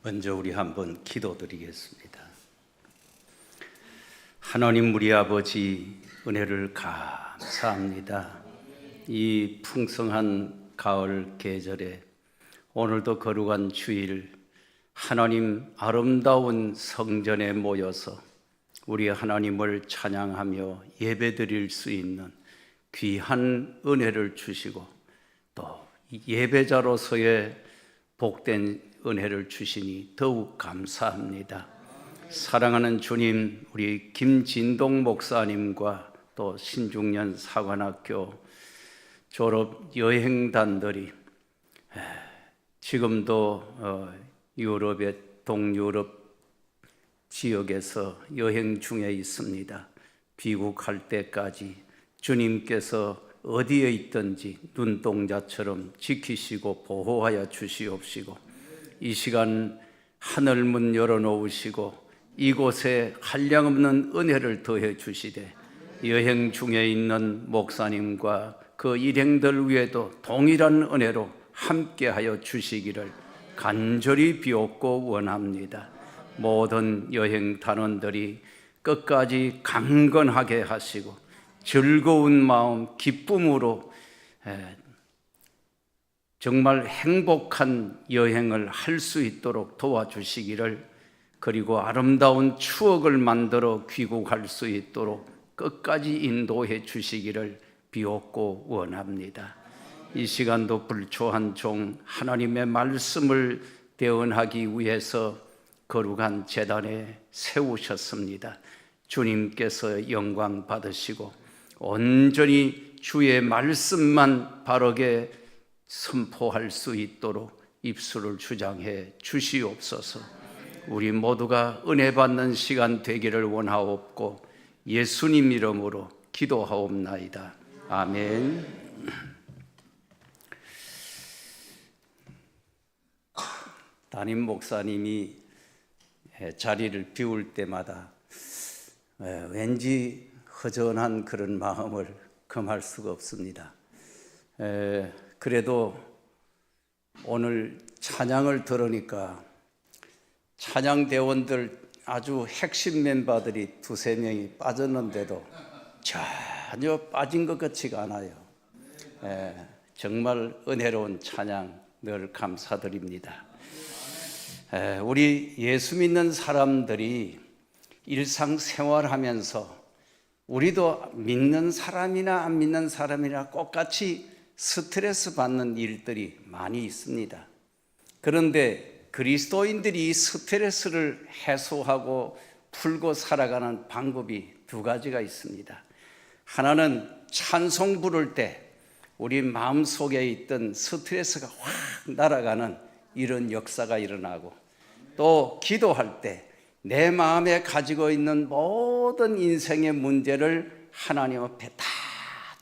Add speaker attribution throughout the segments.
Speaker 1: 먼저 우리 한번 기도드리겠습니다. 하나님 우리 아버지 은혜를 감사합니다. 이 풍성한 가을 계절에 오늘도 거룩한 주일 하나님 아름다운 성전에 모여서 우리 하나님을 찬양하며 예배드릴 수 있는 귀한 은혜를 주시고 또 예배자로서의 복된 은혜를 주시니 더욱 감사합니다. 사랑하는 주님, 우리 김진동 목사님과 또 신중년 사관학교 졸업 여행단들이 지금도 유럽의 동유럽 지역에서 여행 중에 있습니다. 귀국할 때까지 주님께서 어디에 있든지 눈동자처럼 지키시고 보호하여 주시옵시고 이 시간 하늘문 열어놓으시고 이곳에 한량없는 은혜를 더해 주시되 여행 중에 있는 목사님과 그 일행들 위에도 동일한 은혜로 함께하여 주시기를 간절히 비옵고 원합니다. 모든 여행 단원들이 끝까지 강건하게 하시고 즐거운 마음, 기쁨으로 정말 행복한 여행을 할 수 있도록 도와주시기를, 그리고 아름다운 추억을 만들어 귀국할 수 있도록 끝까지 인도해 주시기를 비옵고 원합니다. 이 시간도 불초한 종 하나님의 말씀을 대언하기 위해서 거룩한 제단에 세우셨습니다. 주님께서 영광 받으시고 온전히 주의 말씀만 바르게 선포할 수 있도록 입술을 주장해 주시옵소서. 우리 모두가 은혜 받는 시간 되기를 원하옵고 예수님 이름으로 기도하옵나이다. 아멘. 담임 목사님이 자리를 비울 때마다 왠지 허전한 그런 마음을 금할 수가 없습니다. 그래도 오늘 찬양을 들으니까 찬양대원들 아주 핵심 멤버들이 두세 명이 빠졌는데도 전혀 빠진 것 같지가 않아요. 정말 은혜로운 찬양 늘 감사드립니다. 우리 예수 믿는 사람들이 일상생활하면서 우리도 믿는 사람이나 안 믿는 사람이나 똑같이 스트레스 받는 일들이 많이 있습니다. 그런데 그리스도인들이 스트레스를 해소하고 풀고 살아가는 방법이 두 가지가 있습니다. 하나는 찬송 부를 때 우리 마음속에 있던 스트레스가 확 날아가는 이런 역사가 일어나고, 또 기도할 때 내 마음에 가지고 있는 모든 인생의 문제를 하나님 앞에 다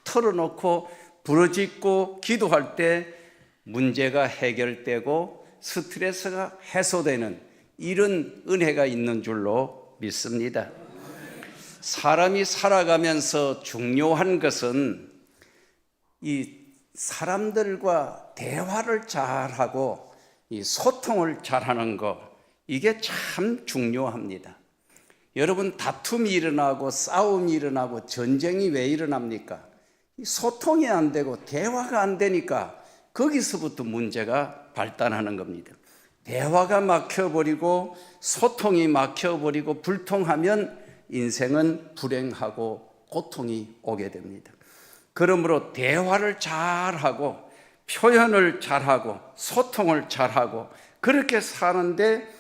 Speaker 1: 털어놓고 부르짖고 기도할 때 문제가 해결되고 스트레스가 해소되는 이런 은혜가 있는 줄로 믿습니다. 사람이 살아가면서 중요한 것은 이 사람들과 대화를 잘하고 이 소통을 잘하는 것, 이게 참 중요합니다. 여러분, 다툼이 일어나고 싸움이 일어나고 전쟁이 왜 일어납니까? 소통이 안 되고 대화가 안 되니까 거기서부터 문제가 발단하는 겁니다. 대화가 막혀버리고 소통이 막혀버리고 불통하면 인생은 불행하고 고통이 오게 됩니다. 그러므로 대화를 잘하고 표현을 잘하고 소통을 잘하고 그렇게 사는데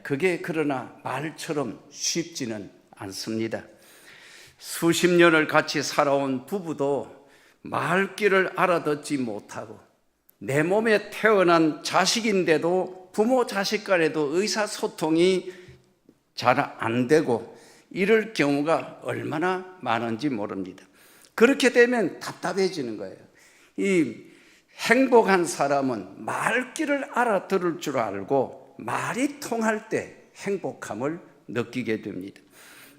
Speaker 1: 그게 그러나 말처럼 쉽지는 않습니다. 수십 년을 같이 살아온 부부도 말귀를 알아듣지 못하고 내 몸에 태어난 자식인데도 부모 자식 간에도 의사소통이 잘 안 되고 이럴 경우가 얼마나 많은지 모릅니다. 그렇게 되면 답답해지는 거예요. 이 행복한 사람은 말귀를 알아들을 줄 알고 말이 통할 때 행복함을 느끼게 됩니다.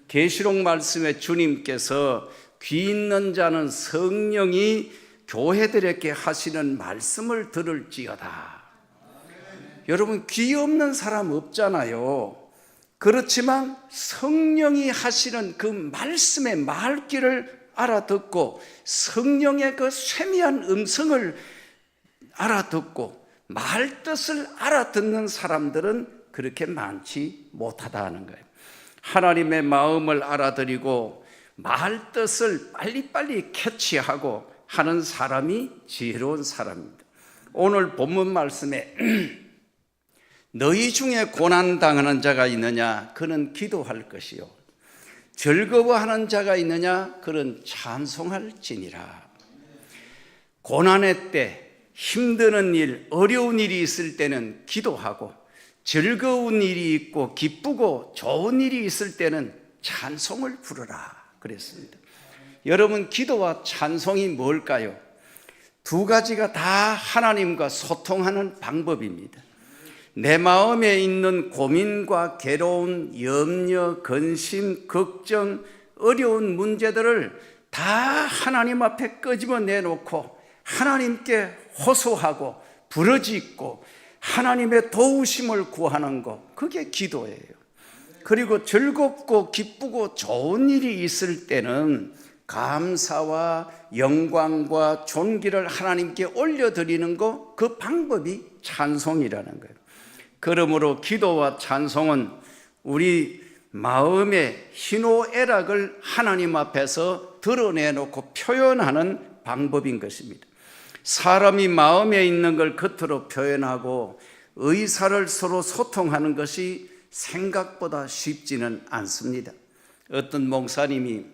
Speaker 1: 계시록 말씀에 주님께서 귀 있는 자는 성령이 교회들에게 하시는 말씀을 들을지어다. 여러분 귀 없는 사람 없잖아요. 그렇지만 성령이 하시는 그 말씀의 말귀를 알아듣고 성령의 그 세미한 음성을 알아듣고 말뜻을 알아듣는 사람들은 그렇게 많지 못하다는 거예요. 하나님의 마음을 알아들이고 말뜻을 빨리빨리 캐치하고 하는 사람이 지혜로운 사람입니다. 오늘 본문 말씀에 너희 중에 고난당하는 자가 있느냐? 그는 기도할 것이요. 즐거워하는 자가 있느냐? 그는 찬송할지니라. 고난의 때, 힘드는 일, 어려운 일이 있을 때는 기도하고, 즐거운 일이 있고 기쁘고 좋은 일이 있을 때는 찬송을 부르라 그랬습니다. 여러분, 기도와 찬송이 뭘까요? 두 가지가 다 하나님과 소통하는 방법입니다. 내 마음에 있는 고민과 괴로운, 염려, 근심, 걱정, 어려운 문제들을 다 하나님 앞에 끄집어 내놓고 하나님께 호소하고 부르짖고 하나님의 도우심을 구하는 것, 그게 기도예요. 그리고 즐겁고 기쁘고 좋은 일이 있을 때는 감사와 영광과 존귀를 하나님께 올려드리는 것, 그 방법이 찬송이라는 거예요. 그러므로 기도와 찬송은 우리 마음의 희노애락을 하나님 앞에서 드러내놓고 표현하는 방법인 것입니다. 사람이 마음에 있는 걸 겉으로 표현하고 의사를 서로 소통하는 것이 생각보다 쉽지는 않습니다. 어떤 목사님이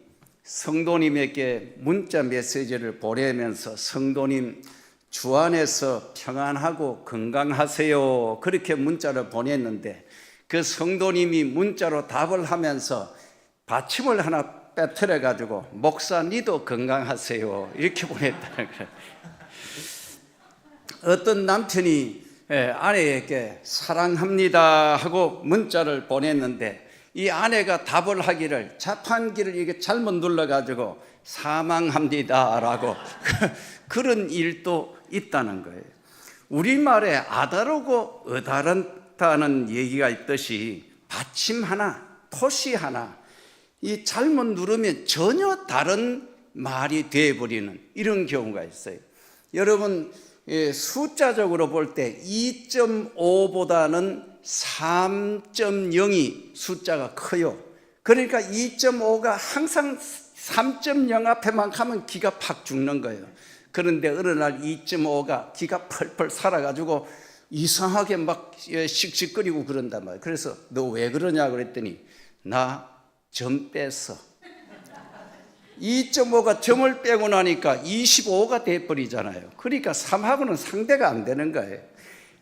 Speaker 1: 성도님에게 문자 메시지를 보내면서 성도님 주 안에서 평안하고 건강하세요, 그렇게 문자를 보냈는데 그 성도님이 문자로 답을 하면서 받침을 하나 빼뜨려 가지고 목사 니도 건강하세요 이렇게 보냈다는 거예요. 어떤 남편이 아내에게 사랑합니다 하고 문자를 보냈는데 이 아내가 답을 하기를 자판기를 이게 잘못 눌러가지고 사망합니다라고 그런 일도 있다는 거예요. 우리말에 아다르고 어다르다는 얘기가 있듯이 받침 하나, 토시 하나 이 잘못 누르면 전혀 다른 말이 되어버리는 이런 경우가 있어요. 여러분, 숫자적으로 볼 때 2.5보다는 3.0이 숫자가 커요. 그러니까 2.5가 항상 3.0 앞에만 가면 기가 팍 죽는 거예요. 그런데 어느 날 2.5가 기가 펄펄 살아가지고 이상하게 막 씩씩거리고 그런단 말이에요. 그래서 너 왜 그러냐 그랬더니 나 점 뺐어. 2.5가 점을 빼고 나니까 25가 돼버리잖아요. 그러니까 3하고는 상대가 안 되는 거예요.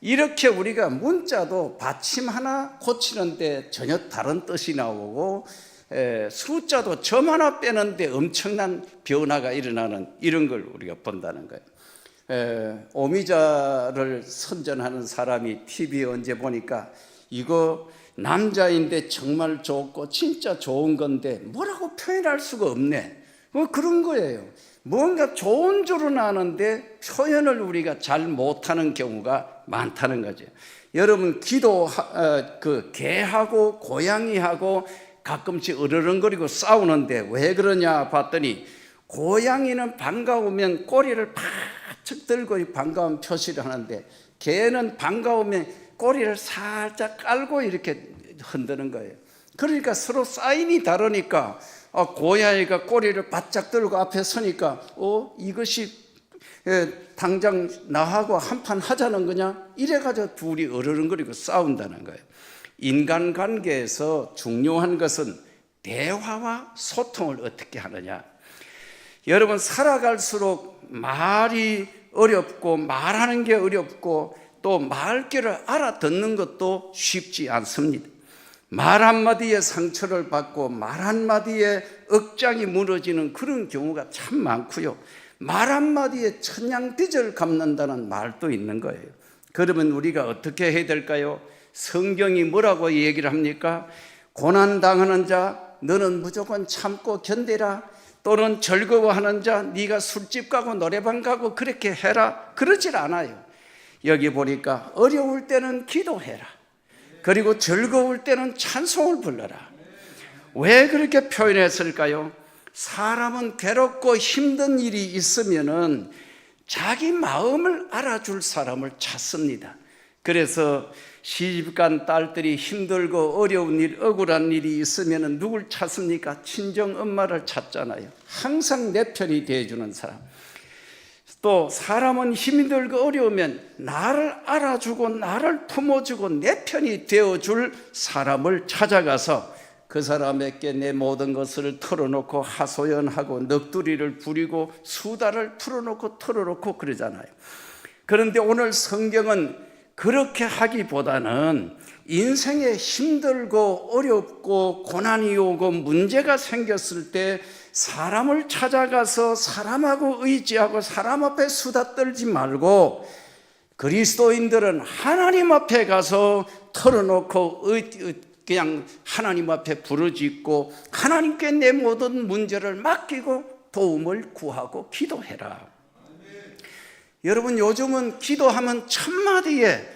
Speaker 1: 이렇게 우리가 문자도 받침 하나 고치는데 전혀 다른 뜻이 나오고 숫자도 점 하나 빼는데 엄청난 변화가 일어나는 이런 걸 우리가 본다는 거예요. 오미자를 선전하는 사람이 TV에 언제 보니까 이거 남자인데 정말 좋고 진짜 좋은 건데 뭐라고 표현할 수가 없네. 그런 거예요. 뭔가 좋은 줄은 아는데 표현을 우리가 잘 못하는 경우가 많다는 거죠. 여러분, 개하고 고양이하고 가끔씩 으르렁거리고 싸우는데 왜 그러냐 봤더니 고양이는 반가우면 꼬리를 바짝 들고 반가운 표시를 하는데 개는 반가우면 꼬리를 살짝 깔고 이렇게 흔드는 거예요. 그러니까 서로 사인이 다르니까 고양이가 꼬리를 바짝 들고 앞에 서니까 이것이 당장 나하고 한판 하자는 거냐 이래가지고 둘이 어르렁거리고 싸운다는 거예요. 인간관계에서 중요한 것은 대화와 소통을 어떻게 하느냐. 여러분, 살아갈수록 말이 어렵고 말하는 게 어렵고 또 말귀를 알아듣는 것도 쉽지 않습니다. 말 한마디에 상처를 받고 말 한마디에 억장이 무너지는 그런 경우가 참 많고요. 말 한마디에 천냥빚을 갚는다는 말도 있는 거예요. 그러면 우리가 어떻게 해야 될까요? 성경이 뭐라고 얘기를 합니까? 고난당하는 자 너는 무조건 참고 견디라. 또는 즐거워하는 자 네가 술집 가고 노래방 가고 그렇게 해라. 그러질 않아요. 여기 보니까 어려울 때는 기도해라. 그리고 즐거울 때는 찬송을 불러라. 왜 그렇게 표현했을까요? 사람은 괴롭고 힘든 일이 있으면은 자기 마음을 알아줄 사람을 찾습니다. 그래서 시집간 딸들이 힘들고 어려운 일, 억울한 일이 있으면 누굴 찾습니까? 친정 엄마를 찾잖아요. 항상 내 편이 되어주는 사람. 또 사람은 힘들고 어려우면 나를 알아주고 나를 품어주고 내 편이 되어줄 사람을 찾아가서 그 사람에게 내 모든 것을 털어놓고 하소연하고 넋두리를 부리고 수다를 풀어놓고 털어놓고 그러잖아요. 그런데 오늘 성경은 그렇게 하기보다는 인생에 힘들고 어렵고 고난이 오고 문제가 생겼을 때 사람을 찾아가서 사람하고 의지하고 사람 앞에 수다 떨지 말고 그리스도인들은 하나님 앞에 가서 털어놓고 그냥 하나님 앞에 부르짖고 하나님께 내 모든 문제를 맡기고 도움을 구하고 기도해라. 여러분, 요즘은 기도하면 첫마디에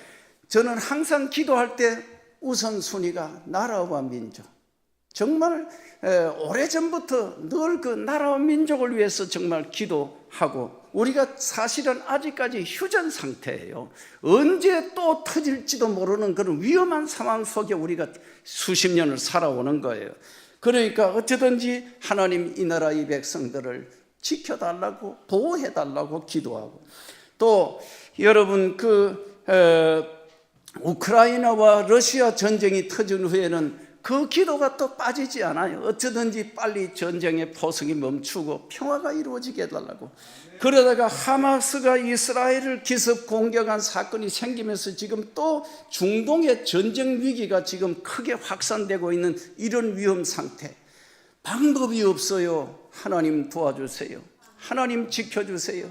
Speaker 1: 저는 항상 기도할 때 우선순위가 나라와 민족. 정말 오래전부터 늘 그 나라와 민족을 위해서 정말 기도하고 우리가 사실은 아직까지 휴전 상태예요. 언제 또 터질지도 모르는 그런 위험한 상황 속에 우리가 수십 년을 살아오는 거예요. 그러니까 어쩌든지 하나님 이 나라 이 백성들을 지켜달라고 보호해달라고 기도하고 또 여러분 우크라이나와 러시아 전쟁이 터진 후에는 그 기도가 또 빠지지 않아요. 어쩌든지 빨리 전쟁의 포성이 멈추고 평화가 이루어지게 해달라고. 그러다가 하마스가 이스라엘을 기습 공격한 사건이 생기면서 지금 또 중동의 전쟁 위기가 지금 크게 확산되고 있는 이런 위험 상태. 방법이 없어요. 하나님 도와주세요. 하나님 지켜주세요.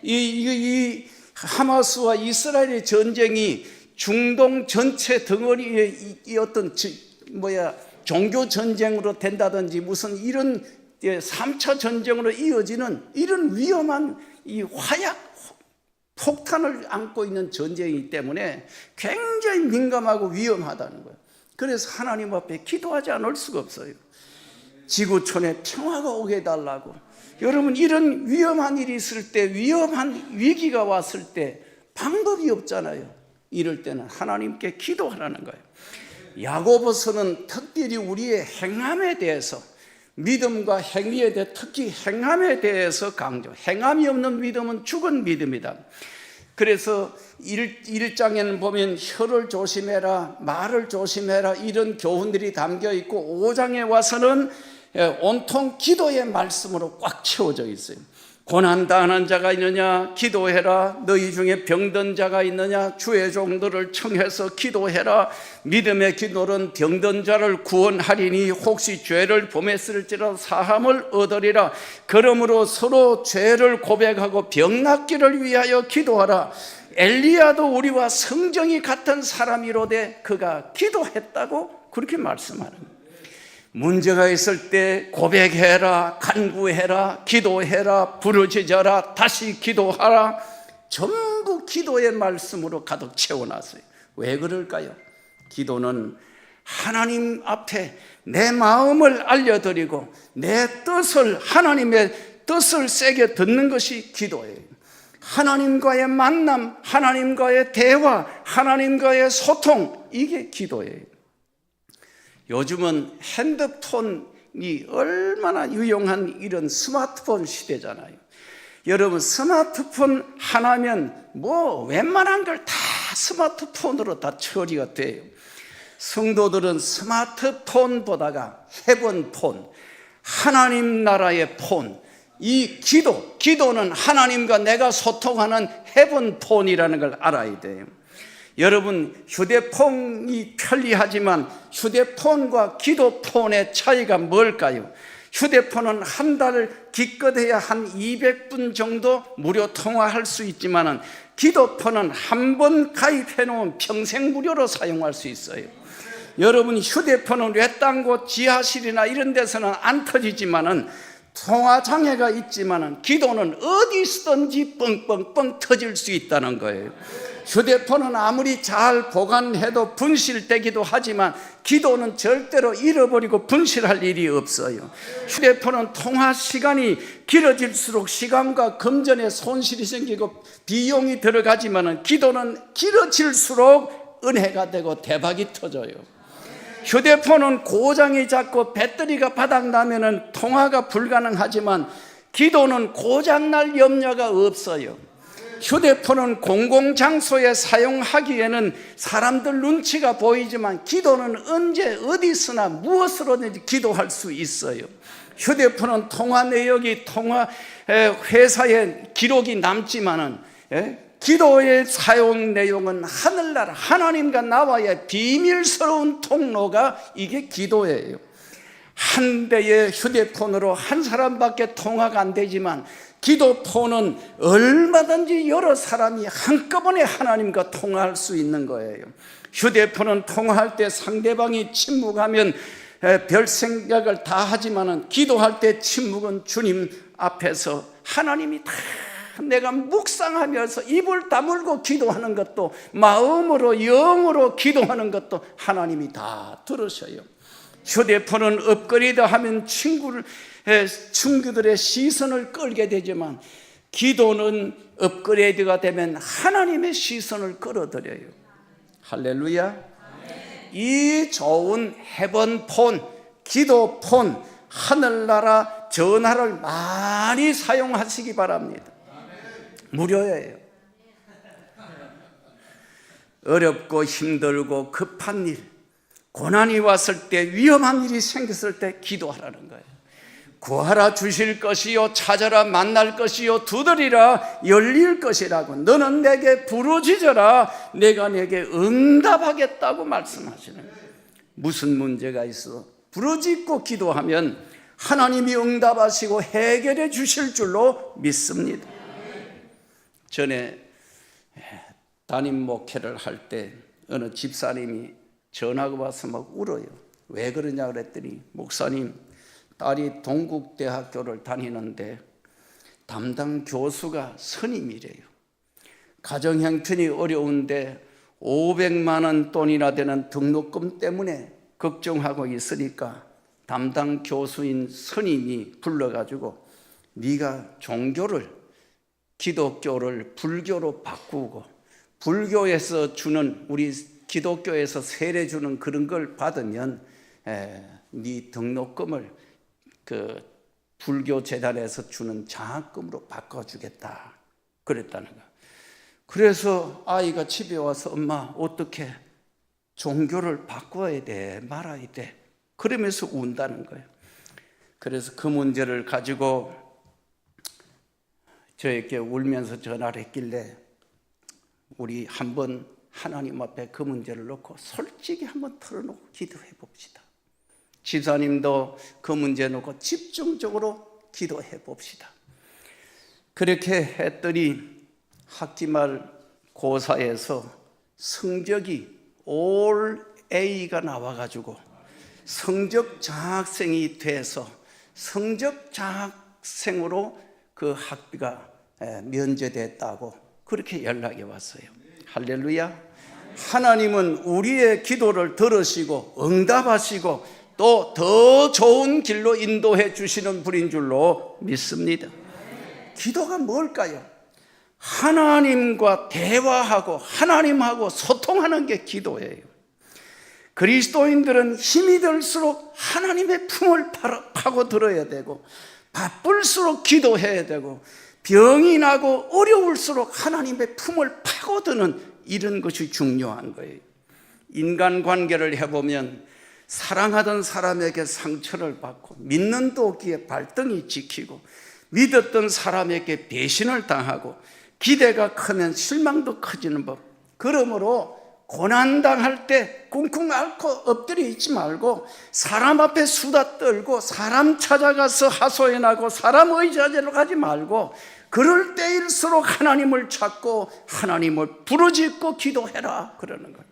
Speaker 1: 이 하마스와 이스라엘의 전쟁이 중동 전체 덩어리의 이 어떤 종교 전쟁으로 된다든지 무슨 이런 3차 전쟁으로 이어지는 이런 위험한 이 화약 폭탄을 안고 있는 전쟁이기 때문에 굉장히 민감하고 위험하다는 거예요. 그래서 하나님 앞에 기도하지 않을 수가 없어요. 지구촌에 평화가 오게 해달라고. 여러분, 이런 위험한 일이 있을 때, 위험한 위기가 왔을 때 방법이 없잖아요. 이럴 때는 하나님께 기도하라는 거예요. 야고보서는 특별히 우리의 행함에 대해서, 믿음과 행위에 대해, 특히 행함에 대해서 강조. 행함이 없는 믿음은 죽은 믿음이다. 그래서 1장에는 보면 혀를 조심해라, 말을 조심해라, 이런 교훈들이 담겨 있고 5장에 와서는 온통 기도의 말씀으로 꽉 채워져 있어요. 고난당하는 자가 있느냐 기도해라. 너희 중에 병든 자가 있느냐 주의 종들을 청해서 기도해라. 믿음의 기도는 병든 자를 구원하리니 혹시 죄를 범했을지라도 사함을 얻으리라. 그러므로 서로 죄를 고백하고 병 낫기를 위하여 기도하라. 엘리야도 우리와 성정이 같은 사람이로되 그가 기도했다고 그렇게 말씀하는 거예요. 문제가 있을 때 고백해라, 간구해라, 기도해라, 부르짖어라, 다시 기도하라. 전부 기도의 말씀으로 가득 채워놨어요. 왜 그럴까요? 기도는 하나님 앞에 내 마음을 알려드리고 내 뜻을, 하나님의 뜻을 세게 듣는 것이 기도예요. 하나님과의 만남, 하나님과의 대화, 하나님과의 소통, 이게 기도예요. 요즘은 핸드폰이 얼마나 유용한 이런 스마트폰 시대잖아요. 여러분, 스마트폰 하나면 웬만한 걸 다 스마트폰으로 다 처리가 돼요. 성도들은 스마트폰보다가 헤븐폰, 하나님 나라의 폰, 이 기도는 하나님과 내가 소통하는 헤븐폰이라는 걸 알아야 돼요. 여러분, 휴대폰이 편리하지만 휴대폰과 기도폰의 차이가 뭘까요? 휴대폰은 한 달 기껏해야 한 200분 정도 무료 통화할 수 있지만 기도폰은 한 번 가입해 놓으면 평생 무료로 사용할 수 있어요. 여러분, 휴대폰은 외딴 곳 지하실이나 이런 데서는 안 터지지만 통화 장애가 있지만 기도는 어디 있든지 뻥뻥뻥 터질 수 있다는 거예요. 휴대폰은 아무리 잘 보관해도 분실되기도 하지만 기도는 절대로 잃어버리고 분실할 일이 없어요. 휴대폰은 통화 시간이 길어질수록 시간과 금전에 손실이 생기고 비용이 들어가지만 기도는 길어질수록 은혜가 되고 대박이 터져요. 휴대폰은 고장이 잦고 배터리가 바닥나면 통화가 불가능하지만 기도는 고장날 염려가 없어요. 휴대폰은 공공장소에 사용하기에는 사람들 눈치가 보이지만 기도는 언제 어디서나 무엇으로든지 기도할 수 있어요. 휴대폰은 통화 내역이 회사에 기록이 남지만은 기도의 사용 내용은 하늘나라 하나님과 나와의 비밀스러운 통로가 이게 기도예요. 한 대의 휴대폰으로 한 사람밖에 통화가 안 되지만 기도폰은 얼마든지 여러 사람이 한꺼번에 하나님과 통화할 수 있는 거예요. 휴대폰은 통화할 때 상대방이 침묵하면 별 생각을 다 하지만은 기도할 때 침묵은 주님 앞에서 하나님이 다 내가 묵상하면서 입을 다물고 기도하는 것도 마음으로 영으로 기도하는 것도 하나님이 다 들으셔요. 휴대폰은 업그레이드하면 친구들의 시선을 끌게 되지만 기도는 업그레이드가 되면 하나님의 시선을 끌어들여요. 할렐루야. 이 좋은 헤븐폰, 기도폰, 하늘나라 전화를 많이 사용하시기 바랍니다. 무료예요. 어렵고 힘들고 급한 일, 고난이 왔을 때, 위험한 일이 생겼을 때 기도하라는 거예요. 구하라 주실 것이요, 찾아라 만날 것이요, 두드리라 열릴 것이라고. 너는 내게 부르짖어라 내가 내게 응답하겠다고 말씀하시는 거예요. 무슨 문제가 있어 부르짖고 기도하면 하나님이 응답하시고 해결해 주실 줄로 믿습니다. 전에 담임 목회를 할 때 어느 집사님이 전화가 와서 막 울어요. 왜 그러냐 그랬더니 목사님, 딸이 동국대학교를 다니는데 담당 교수가 스님이래요. 가정 형편이 어려운데 500만 원 돈이나 되는 등록금 때문에 걱정하고 있으니까 담당 교수인 스님이 불러가지고 네가 종교를, 기독교를 불교로 바꾸고 불교에서 주는, 우리 기독교에서 세례 주는 그런 걸 받으면 네 등록금을 그 불교 재단에서 주는 장학금으로 바꿔주겠다 그랬다는 거야. 그래서 아이가 집에 와서 엄마 어떻게 종교를 바꿔야 돼 말아야 돼 그러면서 운다는 거예요. 그래서 그 문제를 가지고 저에게 울면서 전화를 했길래 우리 한번 하나님 앞에 그 문제를 놓고 솔직히 한번 털어놓고 기도해 봅시다. 집사님도 그 문제 놓고 집중적으로 기도해 봅시다. 그렇게 했더니 학기 말 고사에서 성적이 올 A가 나와가지고 성적 장학생이 돼서 성적 장학생으로 그 학비가 면제됐다고 그렇게 연락이 왔어요. 할렐루야. 하나님은 우리의 기도를 들으시고 응답하시고 또 더 좋은 길로 인도해 주시는 분인 줄로 믿습니다. 기도가 뭘까요? 하나님과 대화하고 하나님하고 소통하는 게 기도예요. 그리스도인들은 힘이 들수록 하나님의 품을 파고들어야 되고 바쁠수록 기도해야 되고 병이 나고 어려울수록 하나님의 품을 파고드는 이런 것이 중요한 거예요. 인간관계를 해보면 사랑하던 사람에게 상처를 받고 믿는 도끼에 발등이 찍히고 믿었던 사람에게 배신을 당하고 기대가 크면 실망도 커지는 법. 그러므로 고난당할 때 쿵쿵 앓고 엎드려 있지 말고 사람 앞에 수다 떨고 사람 찾아가서 하소연하고 사람 의지하러 가지 말고 그럴 때일수록 하나님을 찾고 하나님을 부르짖고 기도해라 그러는 거예요.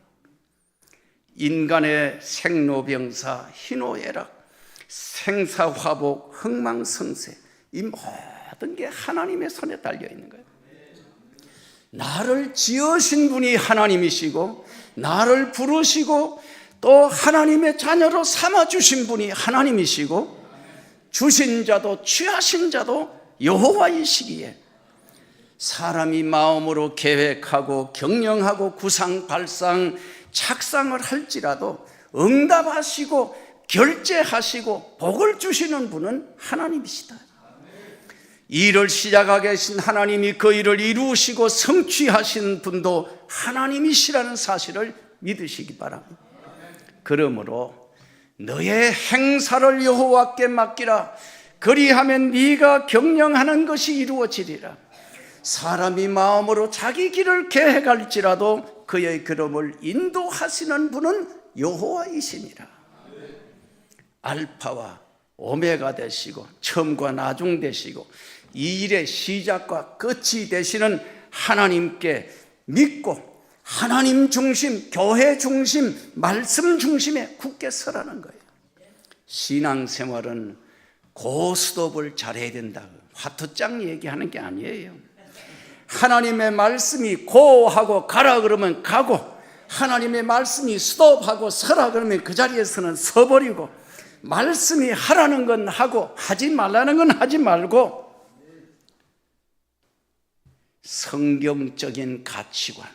Speaker 1: 인간의 생로병사, 희노애락, 생사화복, 흥망성쇠 이 모든 게 하나님의 손에 달려 있는 거예요. 나를 지으신 분이 하나님이시고 나를 부르시고 또 하나님의 자녀로 삼아주신 분이 하나님이시고 주신 자도 취하신 자도 여호와이시기에 사람이 마음으로 계획하고 경영하고 구상 발상 착상을 할지라도 응답하시고 결제하시고 복을 주시는 분은 하나님이시다. 일을 시작하게 하신 하나님이 그 일을 이루시고 성취하신 분도 하나님이시라는 사실을 믿으시기 바랍니다. 그러므로 너의 행사를 여호와께 맡기라. 그리하면 네가 경영하는 것이 이루어지리라. 사람이 마음으로 자기 길을 계획할지라도 그의 걸음을 인도하시는 분은 여호와이시니라. 알파와 오메가 되시고 처음과 나중 되시고 이 일의 시작과 끝이 되시는 하나님께 믿고 하나님 중심, 교회 중심, 말씀 중심에 굳게 서라는 거예요. 신앙생활은 고스톱을 잘해야 된다. 화투장 얘기하는 게 아니에요. 하나님의 말씀이 고하고 가라 그러면 가고, 하나님의 말씀이 스톱하고 서라 그러면 그 자리에서는 서버리고, 말씀이 하라는 건 하고 하지 말라는 건 하지 말고, 성경적인 가치관,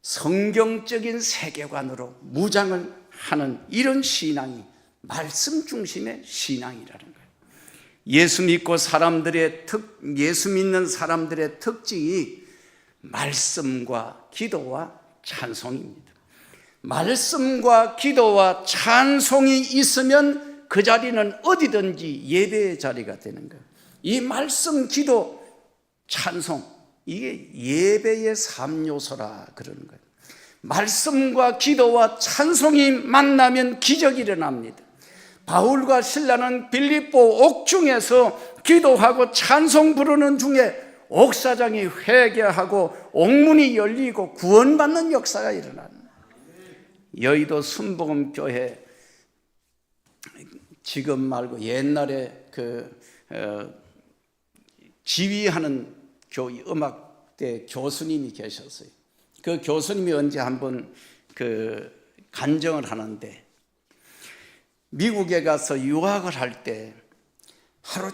Speaker 1: 성경적인 세계관으로 무장을 하는 이런 신앙이 말씀 중심의 신앙이라는 거예요. 예수 믿는 사람들의 특징이 말씀과 기도와 찬송입니다. 말씀과 기도와 찬송이 있으면 그 자리는 어디든지 예배의 자리가 되는 거예요. 이 말씀, 기도, 찬송, 이게 예배의 3요소라 그러는 거예요. 말씀과 기도와 찬송이 만나면 기적이 일어납니다. 바울과 실라는 빌립보 옥중에서 기도하고 찬송 부르는 중에 옥사장이 회개하고 옥문이 열리고 구원받는 역사가 일어납니다. 여의도 순복음교회, 지금 말고 옛날에 지휘하는 음악대 교수님이 계셨어요. 그 교수님이 언제 한번 간증을 하는데, 미국에 가서 유학을 할 때 하루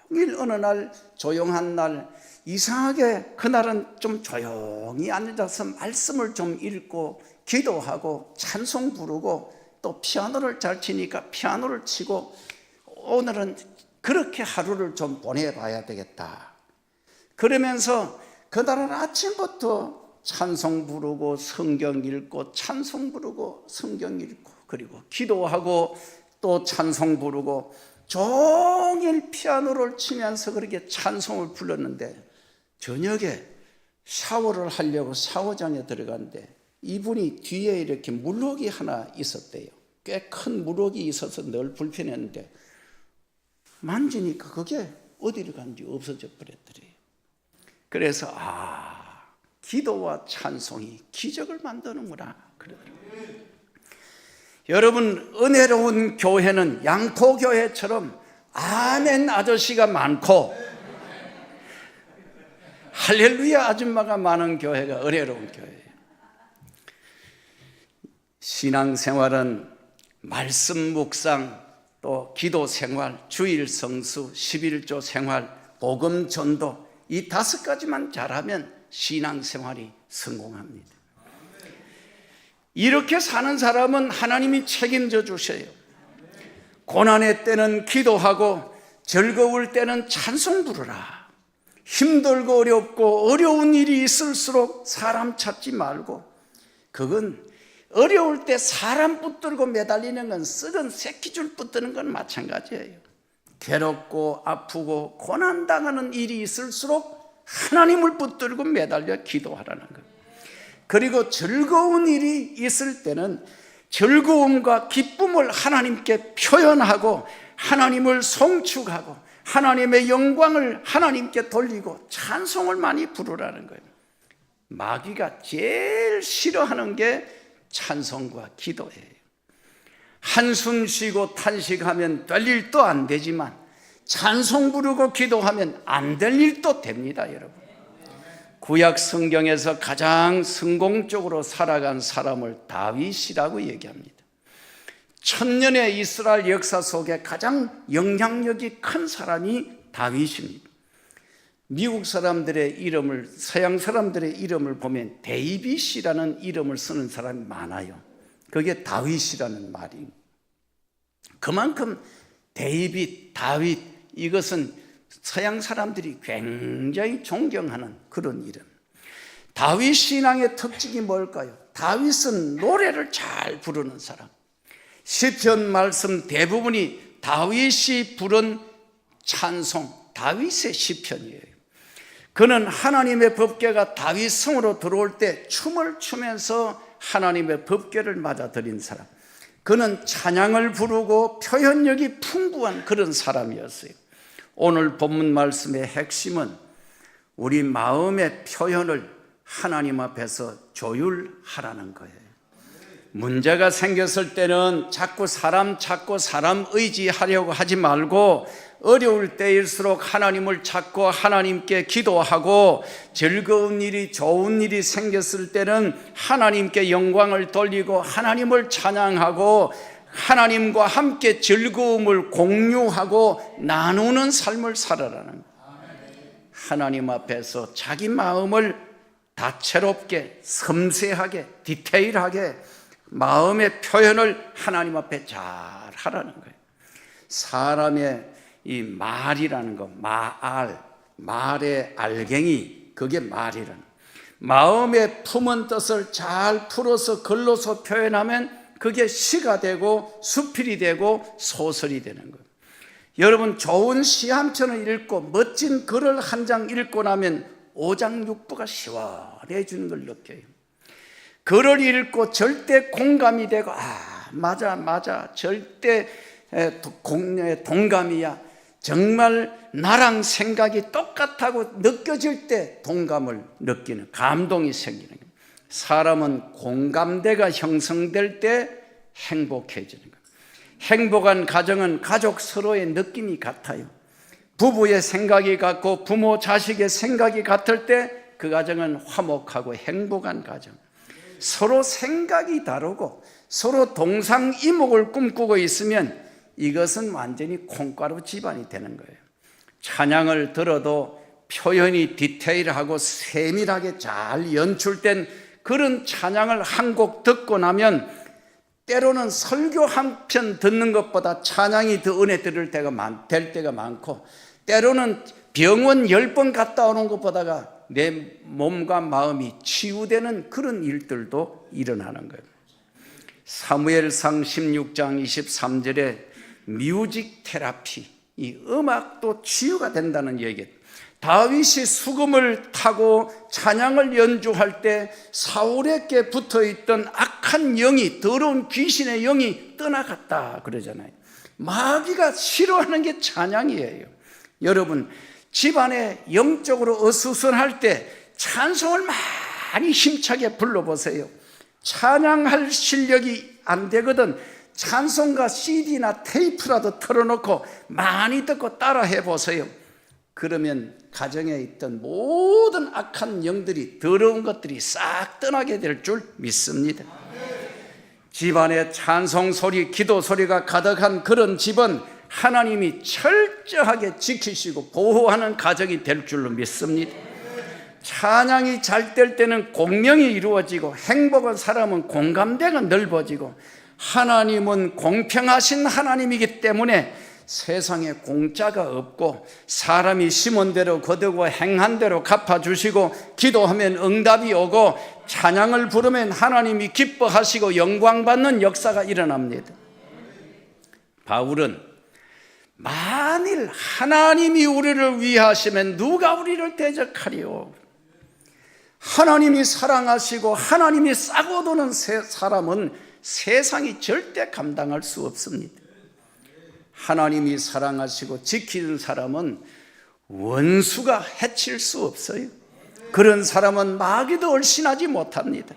Speaker 1: 종일 어느 날 조용한 날 이상하게 그날은 좀 조용히 앉아서 말씀을 좀 읽고 기도하고 찬송 부르고 또 피아노를 잘 치니까 피아노를 치고 오늘은 그렇게 하루를 좀 보내봐야 되겠다. 그러면서 그날은 아침부터 찬송 부르고 성경 읽고 찬송 부르고 성경 읽고 그리고 기도하고 또 찬송 부르고 종일 피아노를 치면서 그렇게 찬송을 불렀는데, 저녁에 샤워를 하려고 샤워장에 들어갔는데 이분이 뒤에 이렇게 물혹이 하나 있었대요. 꽤 큰 물혹이 있어서 늘 불편했는데 만지니까 그게 어디로 간지 없어져 버렸더래요. 그래서 기도와 찬송이 기적을 만드는구나 그러더라고요. 여러분, 은혜로운 교회는 양포교회처럼 아멘 아저씨가 많고 할렐루야 아줌마가 많은 교회가 은혜로운 교회예요. 신앙생활은 말씀 묵상, 또 기도 생활, 주일 성수, 11조 생활, 복음 전도, 이 5가지만 잘하면 신앙생활이 성공합니다. 이렇게 사는 사람은 하나님이 책임져 주셔요. 고난의 때는 기도하고 즐거울 때는 찬송 부르라. 힘들고 어렵고 어려운 일이 있을수록 사람 찾지 말고, 그건 어려울 때 사람 붙들고 매달리는 건 썩은 새끼줄 붙드는 건 마찬가지예요. 괴롭고 아프고 고난당하는 일이 있을수록 하나님을 붙들고 매달려 기도하라는 거예요. 그리고 즐거운 일이 있을 때는 즐거움과 기쁨을 하나님께 표현하고 하나님을 송축하고 하나님의 영광을 하나님께 돌리고 찬송을 많이 부르라는 거예요. 마귀가 제일 싫어하는 게 찬송과 기도예요. 한숨 쉬고 탄식하면 될 일도 안 되지만 찬송 부르고 기도하면 안 될 일도 됩니다, 여러분. 구약 성경에서 가장 성공적으로 살아간 사람을 다윗이라고 얘기합니다. 천년의 이스라엘 역사 속에 가장 영향력이 큰 사람이 다윗입니다. 미국 사람들의 이름을, 서양 사람들의 이름을 보면 데이빗이라는 이름을 쓰는 사람이 많아요. 그게 다윗이라는 말입니다. 그만큼 데이빗, 다윗, 이것은 서양 사람들이 굉장히 존경하는 그런 이름. 다윗 신앙의 특징이 뭘까요? 다윗은 노래를 잘 부르는 사람. 시편 말씀 대부분이 다윗이 부른 찬송, 다윗의 시편이에요. 그는 하나님의 법궤가 다윗 성으로 들어올 때 춤을 추면서 하나님의 법궤를 맞아들인 사람. 그는 찬양을 부르고 표현력이 풍부한 그런 사람이었어요. 오늘 본문 말씀의 핵심은 우리 마음의 표현을 하나님 앞에서 조율하라는 거예요. 문제가 생겼을 때는 자꾸 사람 찾고 사람 의지하려고 하지 말고 어려울 때일수록 하나님을 찾고 하나님께 기도하고 즐거운 일이 좋은 일이 생겼을 때는 하나님께 영광을 돌리고 하나님을 찬양하고 하나님과 함께 즐거움을 공유하고 나누는 삶을 살아라는 거예요. 하나님 앞에서 자기 마음을 다채롭게 섬세하게 디테일하게 마음의 표현을 하나님 앞에 잘 하라는 거예요. 사람의 이 말이라는 거, 말의 알갱이, 그게 말이라는 거예요. 마음에 품은 뜻을 잘 풀어서 글로서 표현하면 그게 시가 되고 수필이 되고 소설이 되는 거예요. 여러분, 좋은 시 한 편을 읽고 멋진 글을 한 장 읽고 나면 오장육부가 시원해지는 걸 느껴요. 글을 읽고 절대 공감이 되고 맞아 절대 동감이야, 정말 나랑 생각이 똑같다고 느껴질 때 동감을 느끼는, 감동이 생기는 거예요. 사람은 공감대가 형성될 때 행복해지는 거예요. 행복한 가정은 가족 서로의 느낌이 같아요. 부부의 생각이 같고 부모 자식의 생각이 같을 때 그 가정은 화목하고 행복한 가정. 서로 생각이 다르고 서로 동상이목을 꿈꾸고 있으면 이것은 완전히 콩가루 집안이 되는 거예요. 찬양을 들어도 표현이 디테일하고 세밀하게 잘 연출된 그런 찬양을 한 곡 듣고 나면 때로는 설교 한 편 듣는 것보다 찬양이 더 은혜 될 때가 많고, 때로는 병원 10번 갔다 오는 것보다가 내 몸과 마음이 치유되는 그런 일들도 일어나는 거예요. 사무엘상 16장 23절에 뮤직 테라피, 이 음악도 치유가 된다는 얘기예요. 다윗이 수금을 타고 찬양을 연주할 때 사울에게 붙어있던 악한 영이, 더러운 귀신의 영이 떠나갔다 그러잖아요. 마귀가 싫어하는 게 찬양이에요. 여러분, 집안에 영적으로 어수선할 때 찬송을 많이 힘차게 불러보세요. 찬양할 실력이 안 되거든 찬송가 CD나 테이프라도 틀어놓고 많이 듣고 따라해 보세요. 그러면 가정에 있던 모든 악한 영들이, 더러운 것들이 싹 떠나게 될 줄 믿습니다. 집안에 찬송 소리, 기도 소리가 가득한 그런 집은 하나님이 철저하게 지키시고 보호하는 가정이 될 줄로 믿습니다. 찬양이 잘 될 때는 공명이 이루어지고 행복한 사람은 공감대가 넓어지고, 하나님은 공평하신 하나님이기 때문에 세상에 공짜가 없고 사람이 심은 대로 거두고 행한 대로 갚아주시고, 기도하면 응답이 오고 찬양을 부르면 하나님이 기뻐하시고 영광받는 역사가 일어납니다. 바울은 만일 하나님이 우리를 위하시면 누가 우리를 대적하리요? 하나님이 사랑하시고 하나님이 싸고 도는 사람은 세상이 절대 감당할 수 없습니다. 하나님이 사랑하시고 지키는 사람은 원수가 해칠 수 없어요. 그런 사람은 마귀도 얼씬하지 못합니다.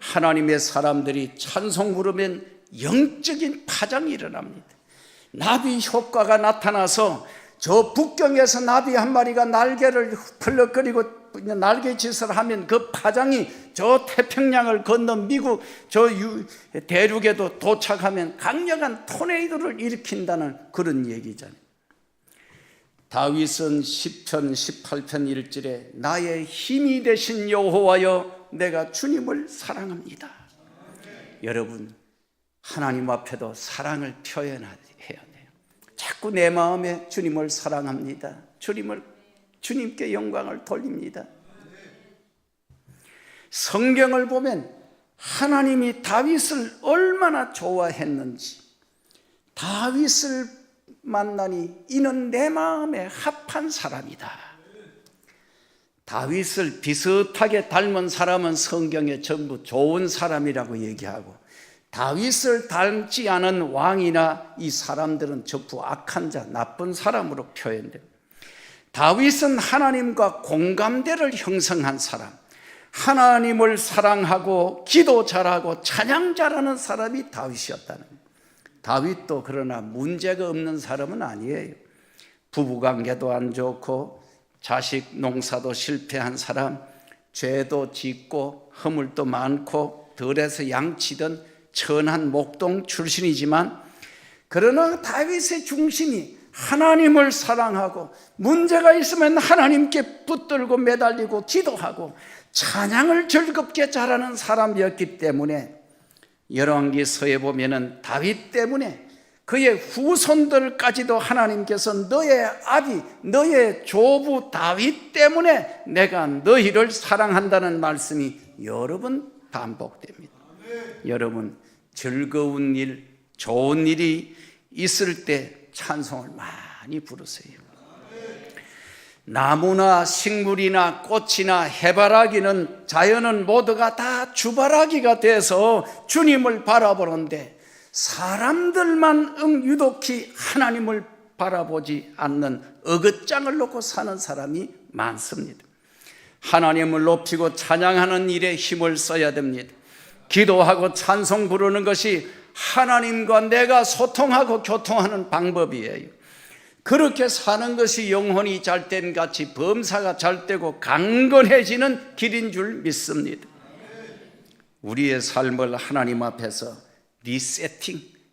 Speaker 1: 하나님의 사람들이 찬송 부르면 영적인 파장이 일어납니다. 나비 효과가 나타나서 저 북경에서 나비 한 마리가 날개를 펄럭거리고 날개짓을 하면 그 파장이 저 태평양을 건너 미국 저 대륙에도 도착하면 강력한 토네이도를 일으킨다는 그런 얘기잖아요. 다윗은 시편 18편 1절에 나의 힘이 되신 여호와여 내가 주님을 사랑합니다. 여러분, 하나님 앞에도 사랑을 표현해야 돼요. 자꾸 내 마음에 주님을 사랑합니다. 주님께 영광을 돌립니다. 성경을 보면 하나님이 다윗을 얼마나 좋아했는지, 다윗을 만나니 이는 내 마음에 합한 사람이다. 다윗을 비슷하게 닮은 사람은 성경에 전부 좋은 사람이라고 얘기하고, 다윗을 닮지 않은 왕이나 이 사람들은 전부 악한 자, 나쁜 사람으로 표현돼요. 다윗은 하나님과 공감대를 형성한 사람, 하나님을 사랑하고 기도 잘하고 찬양 잘하는 사람이 다윗이었다는 거예요. 다윗도 그러나 문제가 없는 사람은 아니에요. 부부관계도 안 좋고 자식 농사도 실패한 사람, 죄도 짓고 허물도 많고 들에서 양치던 천한 목동 출신이지만, 그러나 다윗의 중심이 하나님을 사랑하고 문제가 있으면 하나님께 붙들고 매달리고 기도하고 찬양을 즐겁게 잘하는 사람이었기 때문에 열왕기서에 보면은 다윗 때문에 그의 후손들까지도 하나님께서 너의 아비, 너의 조부 다윗 때문에 내가 너희를 사랑한다는 말씀이 여러 번 반복됩니다. 여러분, 즐거운 일, 좋은 일이 있을 때 찬송을 많이 부르세요. 나무나 식물이나 꽃이나 해바라기는, 자연은 모두가 다 주바라기가 돼서 주님을 바라보는데 사람들만 유독히 하나님을 바라보지 않는 어긋장을 놓고 사는 사람이 많습니다. 하나님을 높이고 찬양하는 일에 힘을 써야 됩니다. 기도하고 찬송 부르는 것이 하나님과 내가 소통하고 교통하는 방법이에요. 그렇게 사는 것이 영혼이 잘된 같이 범사가 잘되고 강건해지는 길인 줄 믿습니다. 우리의 삶을 하나님 앞에서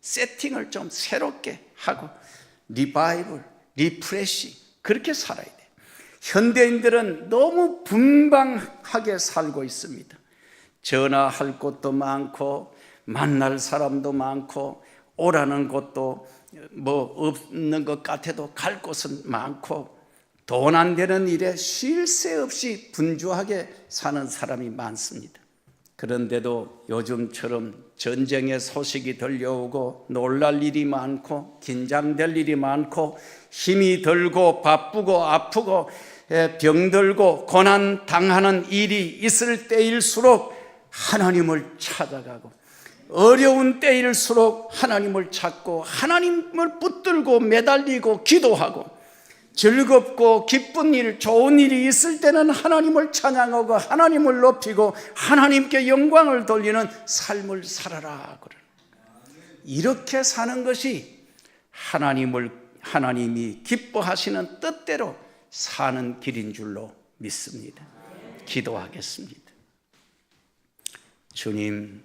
Speaker 1: 세팅을 좀 새롭게 하고 리바이벌, 리프레시, 그렇게 살아야 돼요. 현대인들은 너무 분방하게 살고 있습니다. 전화할 곳도 많고 만날 사람도 많고 오라는 곳도 뭐 없는 것 같아도 갈 곳은 많고 돈 안 되는 일에 쉴 새 없이 분주하게 사는 사람이 많습니다. 그런데도 요즘처럼 전쟁의 소식이 들려오고 놀랄 일이 많고 긴장될 일이 많고 힘이 들고 바쁘고 아프고 병들고 고난 당하는 일이 있을 때일수록 하나님을 찾아가고, 어려운 때일수록 하나님을 찾고 하나님을 붙들고 매달리고 기도하고, 즐겁고 기쁜 일, 좋은 일이 있을 때는 하나님을 찬양하고 하나님을 높이고 하나님께 영광을 돌리는 삶을 살아라. 이렇게 사는 것이 하나님이 기뻐하시는 뜻대로 사는 길인 줄로 믿습니다. 기도하겠습니다. 주님,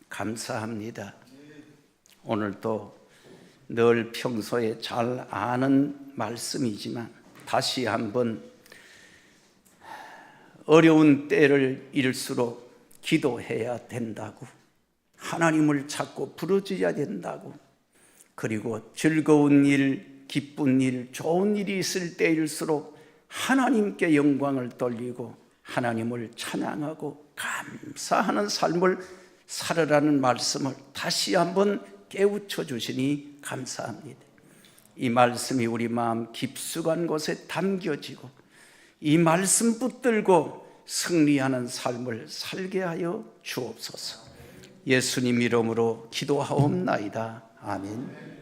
Speaker 1: 감사합니다. 오늘도 늘 평소에 잘 아는 말씀이지만 다시 한번 어려운 때를 일수록 기도해야 된다고, 하나님을 찾고 부르짖어야 된다고, 그리고 즐거운 일, 기쁜 일, 좋은 일이 있을 때일수록 하나님께 영광을 돌리고 하나님을 찬양하고 감사하는 삶을 살으라는 말씀을 다시 한번 깨우쳐 주시니 감사합니다. 이 말씀이 우리 마음 깊숙한 곳에 담겨지고 이 말씀 붙들고 승리하는 삶을 살게 하여 주옵소서. 예수님 이름으로 기도하옵나이다. 아멘.